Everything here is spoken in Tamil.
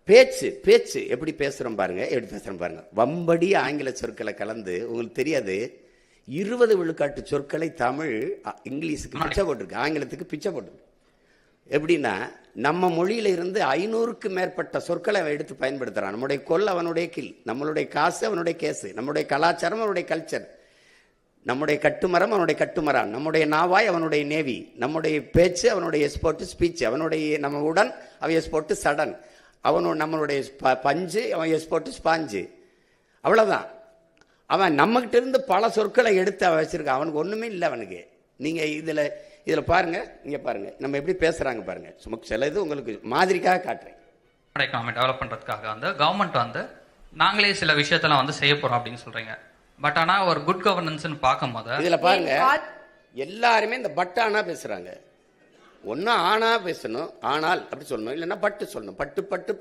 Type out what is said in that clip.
பேச்சு பேச்சு எப்படி பேசுறோம் பாருங்க, எப்படி பேசுறோம் பாருங்க. வம்படி ஆங்கில சொற்களை கலந்து, உங்களுக்கு தெரியாது 20 விழுக்காட்டு சொற்களை தமிழ் இங்கிலீஷுக்கு பிச்சை போட்டிருக்கு, ஆங்கிலத்துக்கு பிச்சை போட்டிருக்கு. எப்படின்னா நம்ம மொழியில இருந்து 500க்கு மேற்பட்ட சொற்களை அவன் எடுத்து பயன்படுத்துறான். நம்முடைய கொல் அவனுடைய கில், நம்மளுடைய காசு அவனுடைய கேசு, நம்முடைய கலாச்சாரம் அவனுடைய கல்ச்சர், நம்முடைய கட்டுமரம் அவனுடைய கட்டுமரான், நம்முடைய நாவாய் அவனுடைய நேவி, நம்முடைய பேச்சு அவனுடைய எஸ்போர்ட் ஸ்பீச், அவனுடைய நம்ம உடன் அவன் எஸ்போர்ட் சடன், நம்மளுடைய பஞ்சு அவன் எஸ்போர்ட் ஸ்பாஞ்சு. அவ்வளவுதான். அவன் நம்மகிட்ட இருந்து பல சொற்களை எடுத்து அவன் வச்சிருக்கான். அவனுக்கு ஒண்ணுமே இல்லை அவனுக்கு. நீங்க இதுல பாருங்க, இங்க பாருங்க நம்ம எப்படி பேசுறாங்க பாருங்க. சும்மா சில இது உங்களுக்கு மாதிரிக்காக காட்டுறேன். எக்கானமி டெவலப் பண்றதுக்காக வந்து கவர்மெண்ட் வந்து நாங்களே சில விஷயத்தெல்லாம் வந்து செய்ய போறோம் அப்படின்னு சொல்றீங்க. பட் ஆனா ஒரு குட் கவர்னன்ஸ்னு பார்க்கும்போது இதுல பாருங்க எல்லாருமே இந்த பட் ஆனா பேசுறாங்க. ஒன்னும் ஆனா பேசணும், ஆனால் அப்படி சொல்லணும், இல்லைன்னா பட்டு சொல்லணும். பட்டு பட்டு